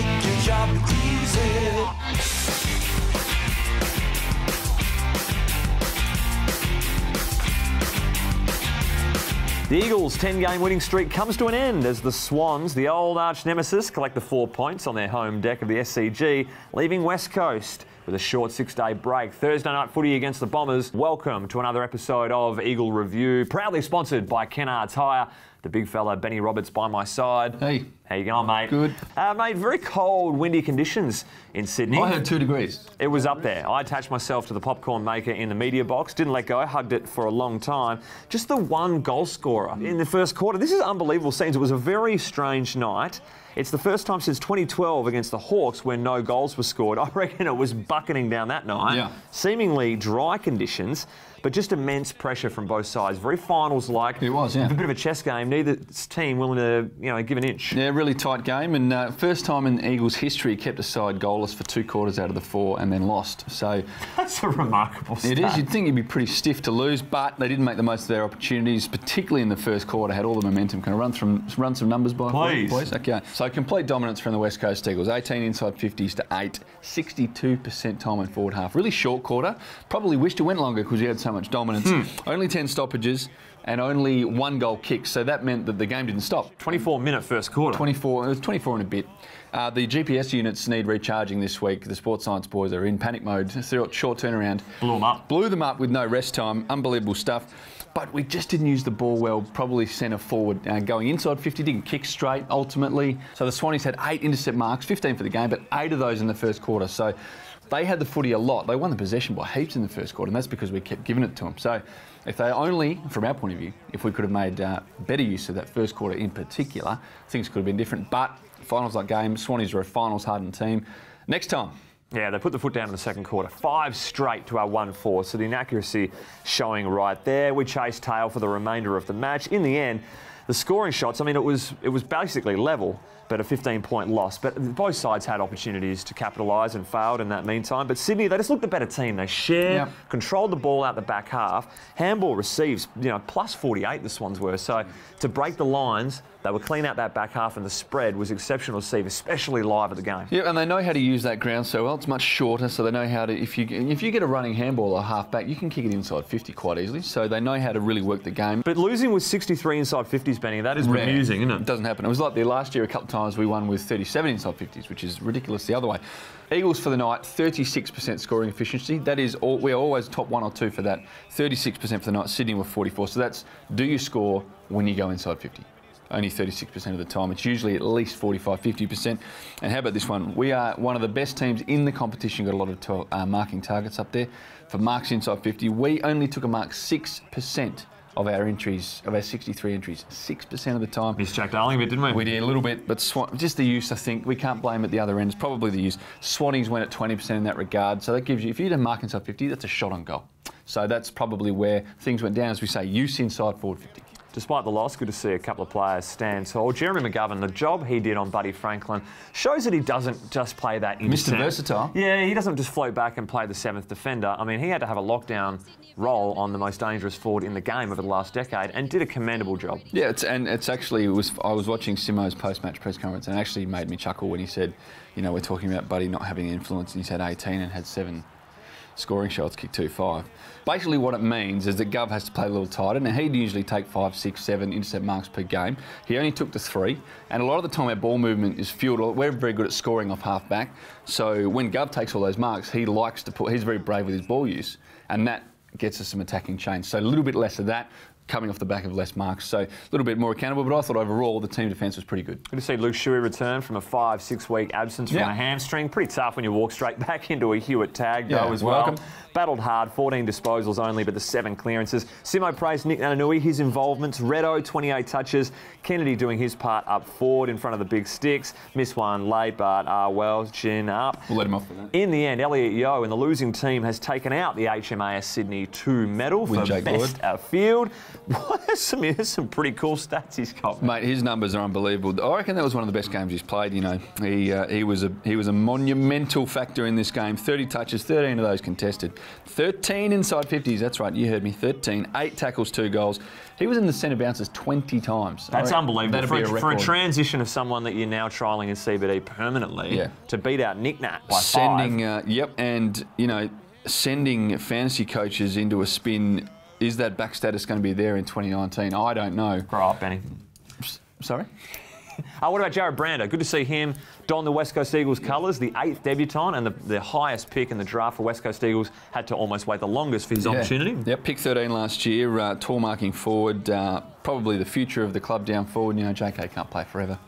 make your job easy. The Eagles' 10-game winning streak comes to an end as the Swans, the old arch-nemesis, collect the 4 points on their home deck of the SCG, leaving West Coast with a short 6-day break. Thursday night footy against the Bombers. Welcome to another episode of Eagle Review, proudly sponsored by Kennards Hire. The big fella, Benny Roberts, by my side. Hey. How you going, mate? Good. Mate, very cold, windy conditions in Sydney. I heard 2 degrees. It was up there. I attached myself to the popcorn maker in the media box, didn't let go, hugged it for a long time. Just the one goal scorer in the first quarter. This is unbelievable scenes. It was a very strange night. It's the first time since 2012 against the Hawks when no goals were scored. I reckon it was bucketing down that night. Yeah. Seemingly dry conditions, but just immense pressure from both sides. Very finals-like. It was, yeah. A bit of a chess game. Neither team willing to, give an inch. Yeah, really tight game, and first time in Eagles history kept a side goalless for 2 quarters out of the 4 and then lost. So that's a remarkable stat. It is. You'd think you'd be pretty stiff to lose, but they didn't make the most of their opportunities, particularly in the first quarter. Had all the momentum. Can I run some numbers by? Please. Okay. So complete dominance from the West Coast Eagles. 18 inside 50s to 8. 62% time in forward half. Really short quarter. Probably wished it went longer because we had so much dominance. Only 10 stoppages and only 1 goal kick. So that meant that the game didn't stop. 24-minute first quarter. 24. It was 24 and a bit. The GPS units need recharging this week. The sports science boys are in panic mode. Short turnaround. Blew them up with no rest time. Unbelievable stuff. But we just didn't use the ball well, probably centre forward. Going inside 50, didn't kick straight ultimately. So the Swannies had 8 intercept marks, 15 for the game, but 8 of those in the first quarter. So they had the footy a lot. They won the possession by heaps in the first quarter, and that's because we kept giving it to them. So if they only, from our point of view, if we could have made better use of that first quarter in particular, things could have been different. But finals-like game, Swannies are a finals-hardened team. Next time. Yeah, they put the foot down in the second quarter. 5 straight to our 1-4, so the inaccuracy showing right there. We chased tail for the remainder of the match. In the end, the scoring shots, it was basically level, but a 15-point loss. But both sides had opportunities to capitalise and failed in that meantime. But Sydney, they just looked the better team. They shared, controlled the ball out the back half. Handball receives, plus 48 the Swans were. So to break the lines, they were clean out that back half, and the spread was exceptional to see, especially live at the game. Yeah, and they know how to use that ground so well. It's much shorter, so they know how to. If you get a running handball or half back, you can kick it inside 50 quite easily. So they know how to really work the game. But losing with 63 inside 50s, Benny, that is rare. Bemusing, isn't it? It doesn't happen. It was like there last year. A couple of times we won with 37 inside 50s, which is ridiculous the other way. Eagles for the night, 36% scoring efficiency. That is, we're always top 1 or 2 for that. 36% for the night. Sydney were 44. So that's, do you score when you go inside 50? Only 36% of the time. It's usually at least 45, 50%. And how about this one? We are one of the best teams in the competition. Got a lot of marking targets up there. For marks inside 50, we only took a mark 6% of our entries, of our 63 entries. 6% of the time. Missed Jack Darling a bit, didn't we? We did a little bit, but just the use, I think. We can't blame at the other end. It's probably the use. Swannies went at 20% in that regard. So that gives you, if you did a mark inside 50, that's a shot on goal. So that's probably where things went down, as we say, use inside forward 50. Despite the loss, good to see a couple of players stand tall. Jeremy McGovern, the job he did on Buddy Franklin shows that he doesn't just play that Mr. Versatile. Yeah, he doesn't just float back and play the 7th defender. He had to have a lockdown role on the most dangerous forward in the game over the last decade and did a commendable job. Yeah, I was watching Simo's post-match press conference, and it actually made me chuckle when he said, we're talking about Buddy not having influence, and he's had 18 and had 7 scoring shots, kicked 2-5. Basically what it means is that Gov has to play a little tighter. Now, he'd usually take 5, 6, 7 intercept marks per game. He only took the 3, and a lot of the time our ball movement is fueled. We're very good at scoring off half back, so when Gov takes all those marks, he's very brave with his ball use, and that gets us some attacking change. So a little bit less of that, coming off the back of less marks, so a little bit more accountable, but I thought overall the team defence was pretty good. Good to see Luke Shuey return from a 5-6 week absence from a hamstring. Pretty tough when you walk straight back into a Hewitt tag though as well. Battled hard, 14 disposals only, but the 7 clearances. Simo praised Nick Nananui, his involvements. Redo, 28 touches. Kennedy doing his part up forward in front of the big sticks. Missed one late, but well, chin up. We'll let him off for that. In the end, Elliot Yeo and the losing team has taken out the HMAS Sydney 2 medal for best field. There's some pretty cool stats he's got. Mate, his numbers are unbelievable. I reckon that was one of the best games he's played. You know, he was a monumental factor in this game. 30 touches, 13 of those contested, 13 inside 50s. That's right, you heard me. 13, 8 tackles, 2 goals. He was in the centre bounces 20 times. That's unbelievable. For a transition of someone that you're now trialling in CBD permanently, to beat out Nick Nat by 5. And you know, sending fantasy coaches into a spin. Is that back status going to be there in 2019? I don't know. Grow up, Benny. Sorry? What about Jared Brander? Good to see him don the West Coast Eagles colours, the 8th debutant and the highest pick in the draft for West Coast Eagles. Had to almost wait the longest for his opportunity. Yep, pick 13 last year, tall marking forward, probably the future of the club down forward. You know, JK can't play forever.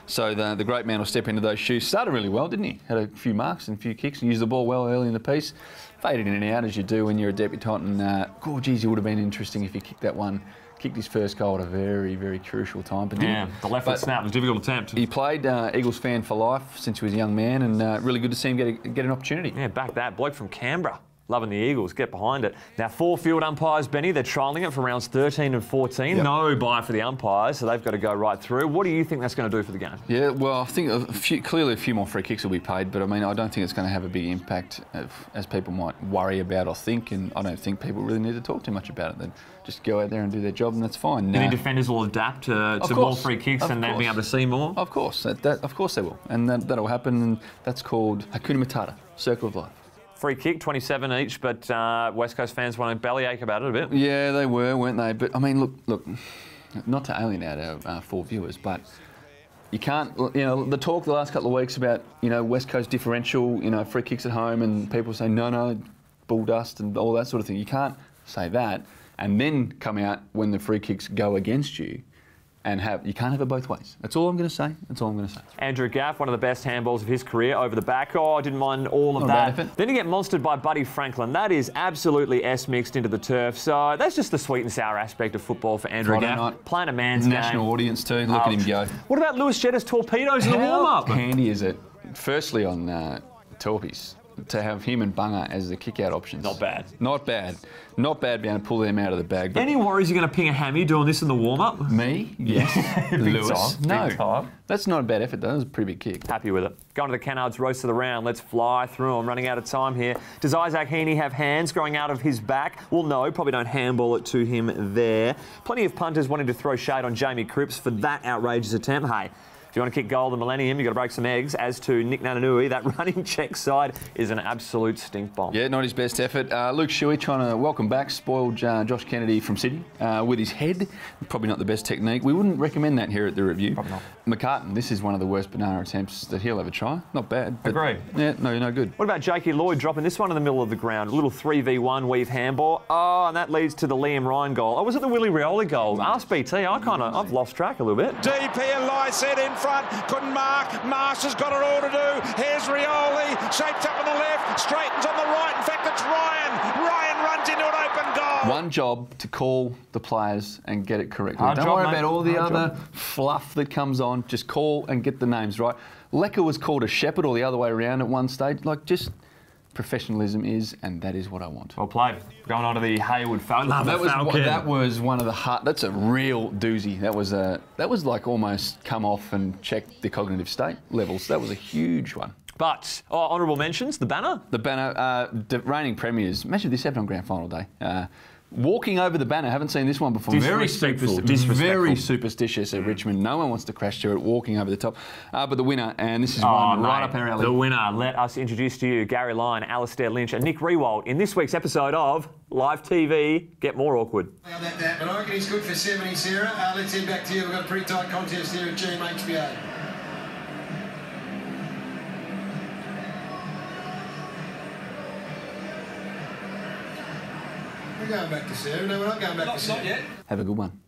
So the great man will step into those shoes. Started really well, didn't he? Had a few marks and a few kicks and used the ball well early in the piece. Faded in and out as you do when you're a debutant. And, geez, it would have been interesting if he kicked that one. Kicked his first goal at a very, very crucial time. But the left foot snap was a difficult attempt. He played Eagles fan for life since he was a young man, and really good to see him get an opportunity. Yeah, back that. Bloke from Canberra. Loving the Eagles, get behind it. Now, 4 field umpires, Benny, they're trialling it for rounds 13 and 14. Yep. No buy for the umpires, so they've got to go right through. What do you think that's going to do for the game? Yeah, well, I think clearly a few more free kicks will be paid, but I mean, I don't think it's going to have a big impact as people might worry about or think, and I don't think people really need to talk too much about it. Then just go out there and do their job, and that's fine. Any defenders will adapt to more free kicks and then being able to see more? Of course, of course they will, and that'll happen, and that's called Hakuna Matata, Circle of Life. Free kick, 27 each, but West Coast fans want to bellyache about it a bit. Yeah, they were, weren't they? But, I mean, look, not to alienate our 4 viewers, but you can't, you know, the talk the last couple of weeks about, you know, West Coast differential, you know, free kicks at home, and people say, no, bull dust and all that sort of thing. You can't say that and then come out when the free kicks go against you. And you can't have it both ways. That's all I'm going to say. That's all I'm going to say. Andrew Gaff, one of the best handballs of his career, over the back. I didn't mind all of that. Then you get monstered by Buddy Franklin. That is absolutely S-mixed into the turf. So that's just the sweet and sour aspect of football for Andrew Gaff. Playing a man's national audience too. Look at him go. What about Lewis Jetta's torpedoes in the warm-up? How handy is it, firstly on Torpies, to have him and Bunga as the kick-out options? Not bad. Not bad. Not bad being able to pull them out of the bag. But any worries you're going to ping a hammy doing this in the warm-up? Me? Yes. Lewis? No. Big time. That's not a bad effort, though. That was a pretty big kick. Happy with it. Going to the Kennards roast of the round. Let's fly through them. Running out of time here. Does Isaac Heaney have hands growing out of his back? Well, no. Probably don't handball it to him there. Plenty of punters wanting to throw shade on Jamie Cripps for that outrageous attempt. Hey, if you want to kick goal the Millennium, you've got to break some eggs. As to Nick Nananui, that running check side is an absolute stink bomb. Yeah, not his best effort. Luke Shuey trying to welcome back, spoiled Josh Kennedy from Sydney with his head. Probably not the best technique. We wouldn't recommend that here at the review. Probably not. McCartan, this is one of the worst banana attempts that he'll ever try. Not bad. Agreed. Yeah, no good. What about Jakey Lloyd dropping this one in the middle of the ground? A little 3v1 weave handball. Oh, and that leads to the Liam Ryan goal. Oh, was it the Willie Rioli goal? Ask BT. I've lost track a little bit. DP and Lysette in front. Couldn't mark. Marshall's got it all to do. Here's Rioli. Shapes up on the left. Straightens on the right. In fact, it's Ryan. Ryan runs into an open goal. One job to call the players and get it correctly. Don't worry about all the other fluff that comes on. Just call and get the names right. Lecker was called a shepherd or the other way around at one stage. Like, just professionalism is, and that is what I want. Well played. Going on to the Hayward Falcon. That was one of the hard. That's a real doozy. That was like almost come off and check the cognitive state levels. That was a huge one. But honourable mentions, the banner. The banner, the reigning premiers. Imagine this happened on grand final day. Walking over the banner, haven't seen this one before. Very superstitious at Richmond. No one wants to crash through it, walking over the top. But the winner, and this is one right up our alley. The winner, let us introduce to you Gary Lyon, Alistair Lynch and Nick Rewald in this week's episode of Live TV Get More Awkward. But I reckon he's good for 70, Sarah. Let's head back to you. We've got a pretty tight contest here at GMHBA. We're going back to Sarah. No, we're not going back to Sarah. Not yet. Have a good one.